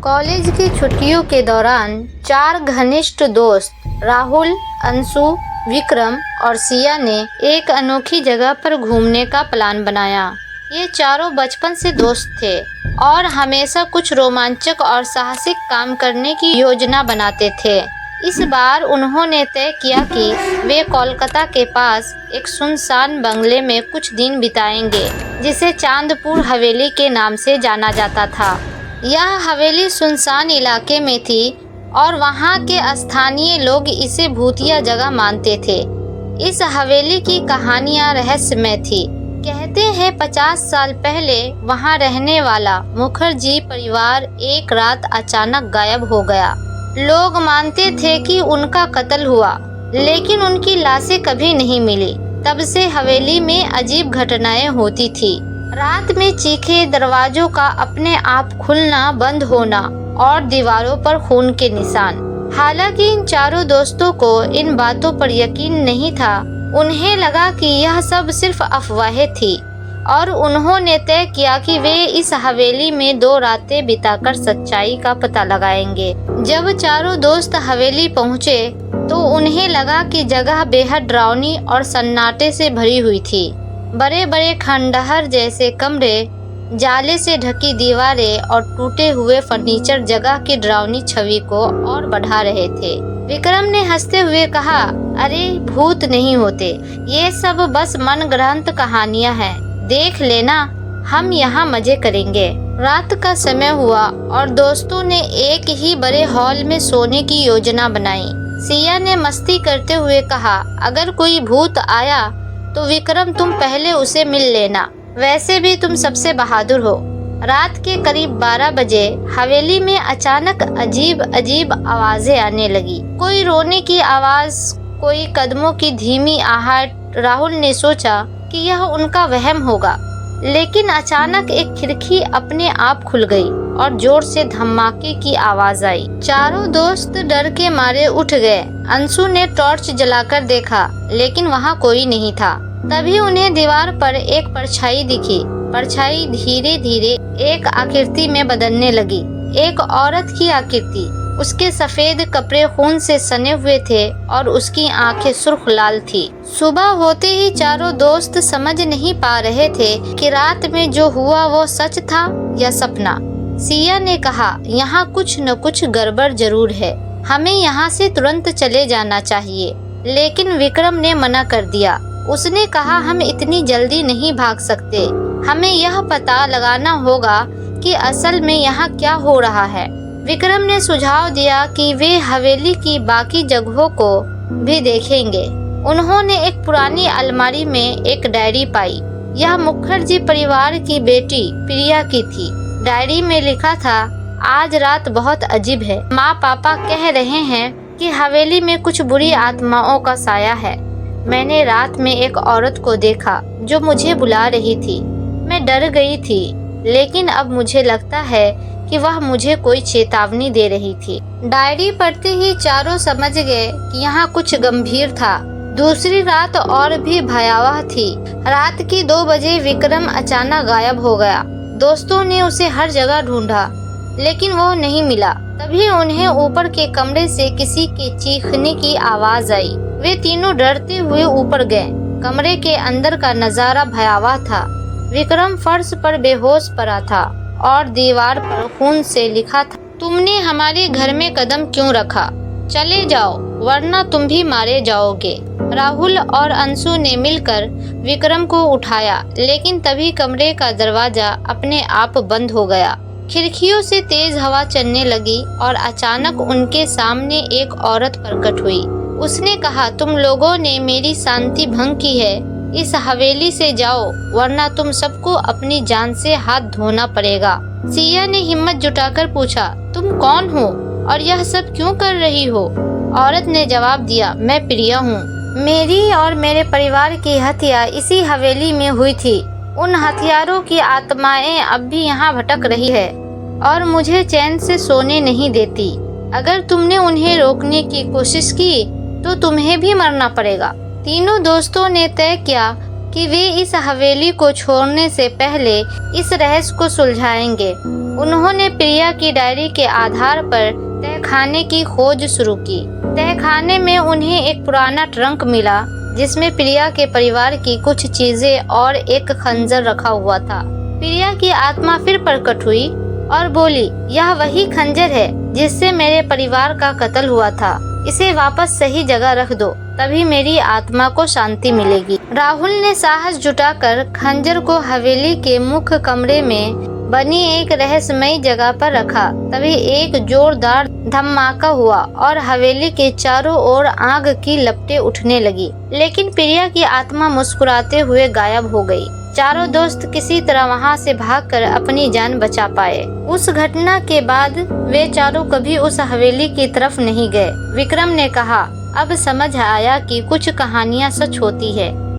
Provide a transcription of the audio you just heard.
College की छुट्टियों के दौरान 4 घनिष्ठ दोस्त राहुल, अंशु, विक्रम और सिया ने एक अनोखी जगह पर घूमने का प्लान बनाया। ये चारों बचपन से दोस्त थे और हमेशा कुछ रोमांचक और साहसिक काम करने की योजना बनाते थे। इस बार उन्होंने तय किया कि वे कोलकाता के पास एक सुनसान बंगले में कुछ दिन बिताएंगे, जिसे चांदपुर हवेली के नाम से जाना जाता था। यह हवेली सुनसान इलाके में थी और वहाँ के स्थानीय लोग इसे भूतिया जगह मानते थे। इस हवेली की कहानियाँ रहस्यमय थी। कहते हैं 50 साल पहले वहाँ रहने वाला मुखर्जी परिवार एक रात अचानक गायब हो गया। लोग मानते थे कि उनका कत्ल हुआ, लेकिन उनकी लाशें कभी नहीं मिली। तब से हवेली में अजीब घटनाएं होती थी। रात में चीखे, दरवाजों का अपने आप खुलना बंद होना और दीवारों पर खून के निशान। हालांकि इन चारों दोस्तों को इन बातों पर यकीन नहीं था। उन्हें लगा कि यह सब सिर्फ अफवाहें थी और उन्होंने तय किया कि वे इस हवेली में 2 रातें बिताकर सच्चाई का पता लगाएंगे। जब चारों दोस्त हवेली पहुँचे तो उन्हें लगा कि जगह बेहद डरावनी और सन्नाटे से भरी हुई थी। बड़े बड़े खंडहर जैसे कमरे, जाले से ढकी दीवारें और टूटे हुए फर्नीचर जगह की डरावनी छवि को और बढ़ा रहे थे। विक्रम ने हंसते हुए कहा, अरे भूत नहीं होते, ये सब बस मनगढ़ंत कहानियां हैं। देख लेना, हम यहाँ मजे करेंगे। रात का समय हुआ और दोस्तों ने एक ही बड़े हॉल में सोने की योजना बनाई। सिया ने मस्ती करते हुए कहा, अगर कोई भूत आया तो विक्रम तुम पहले उसे मिल लेना। वैसे भी तुम सबसे बहादुर हो। रात के करीब 12 बजे हवेली में अचानक अजीब अजीब आवाजें आने लगी। कोई रोने की आवाज, कोई कदमों की धीमी आहट। राहुल ने सोचा कि यह उनका वहम होगा, लेकिन अचानक एक खिड़की अपने आप खुल गई और जोर से धमाके की आवाज आई। चारों दोस्त डर के मारे उठ गए। अंशु ने टॉर्च जलाकर देखा, लेकिन वहाँ कोई नहीं था। तभी उन्हें दीवार पर एक परछाई दिखी। परछाई धीरे धीरे एक आकृति में बदलने लगी, एक औरत की आकृति। उसके सफेद कपड़े खून से सने हुए थे और उसकी आंखें सुर्ख लाल थी। सुबह होते ही चारों दोस्त समझ नहीं पा रहे थे कि रात में जो हुआ वो सच था या सपना। सिया ने कहा, यहाँ कुछ न कुछ गड़बड़ जरूर है, हमें यहाँ से तुरंत चले जाना चाहिए। लेकिन विक्रम ने मना कर दिया। उसने कहा, हम इतनी जल्दी नहीं भाग सकते। हमें यह पता लगाना होगा कि असल में यहाँ क्या हो रहा है। विक्रम ने सुझाव दिया कि वे हवेली की बाकी जगहों को भी देखेंगे। उन्होंने एक पुरानी अलमारी में एक डायरी पाई। यह मुखर्जी परिवार की बेटी प्रिया की थी। डायरी में लिखा था, आज रात बहुत अजीब है। माँ पापा कह रहे हैं कि हवेली में कुछ बुरी आत्माओं का साया है। मैंने रात में एक औरत को देखा जो मुझे बुला रही थी। मैं डर गई थी, लेकिन अब मुझे लगता है कि वह मुझे कोई चेतावनी दे रही थी। डायरी पढ़ते ही चारों समझ गए कि यहाँ कुछ गंभीर था। दूसरी रात और भी भयावह थी। रात की 2 बजे विक्रम अचानक गायब हो गया। दोस्तों ने उसे हर जगह ढूंढा, लेकिन वो नहीं मिला। तभी उन्हें ऊपर के कमरे से किसी के चीखने की आवाज आई। वे तीनों डरते हुए ऊपर गए। कमरे के अंदर का नजारा भयावह था। विक्रम फर्श पर बेहोश पड़ा था और दीवार पर खून से लिखा था, तुमने हमारे घर में कदम क्यों रखा? चले जाओ, वरना तुम भी मारे जाओगे। राहुल और अंशु ने मिलकर विक्रम को उठाया, लेकिन तभी कमरे का दरवाजा अपने आप बंद हो गया। खिड़कियों से तेज हवा चलने लगी और अचानक उनके सामने एक औरत प्रकट हुई। उसने कहा, तुम लोगों ने मेरी शांति भंग की है। इस हवेली से जाओ, वरना तुम सबको अपनी जान से हाथ धोना पड़ेगा। सिया ने हिम्मत जुटाकर पूछा, तुम कौन हो और यह सब क्यों कर रही हो? औरत ने जवाब दिया, मैं प्रिया हूँ। मेरी और मेरे परिवार की हत्या इसी हवेली में हुई थी। उन हथियारों की आत्माएं अब भी यहाँ भटक रही है और मुझे चैन से सोने नहीं देती। अगर तुमने उन्हें रोकने की कोशिश की तो तुम्हें भी मरना पड़ेगा। तीनों दोस्तों ने तय किया कि वे इस हवेली को छोड़ने से पहले इस रहस्य को सुलझाएंगे। उन्होंने प्रिया की डायरी के आधार पर तहखाने की खोज शुरू की। तहखाने में उन्हें एक पुराना ट्रंक मिला जिसमें प्रिया के परिवार की कुछ चीजें और एक खंजर रखा हुआ था। प्रिया की आत्मा फिर प्रकट हुई और बोली, यह वही खंजर है जिससे मेरे परिवार का कत्ल हुआ था। इसे वापस सही जगह रख दो, तभी मेरी आत्मा को शांति मिलेगी। राहुल ने साहस जुटाकर खंजर को हवेली के मुख्य कमरे में बनी एक रहस्यमयी जगह पर रखा। तभी एक जोरदार धमाका हुआ और हवेली के चारों ओर आग की लपटें उठने लगी। लेकिन प्रिया की आत्मा मुस्कुराते हुए गायब हो गई। चारों दोस्त किसी तरह वहां से भागकर अपनी जान बचा पाए। उस घटना के बाद वे चारों कभी उस हवेली की तरफ नहीं गए। विक्रम ने कहा, अब समझ आया कि कुछ कहानियां सच होती है।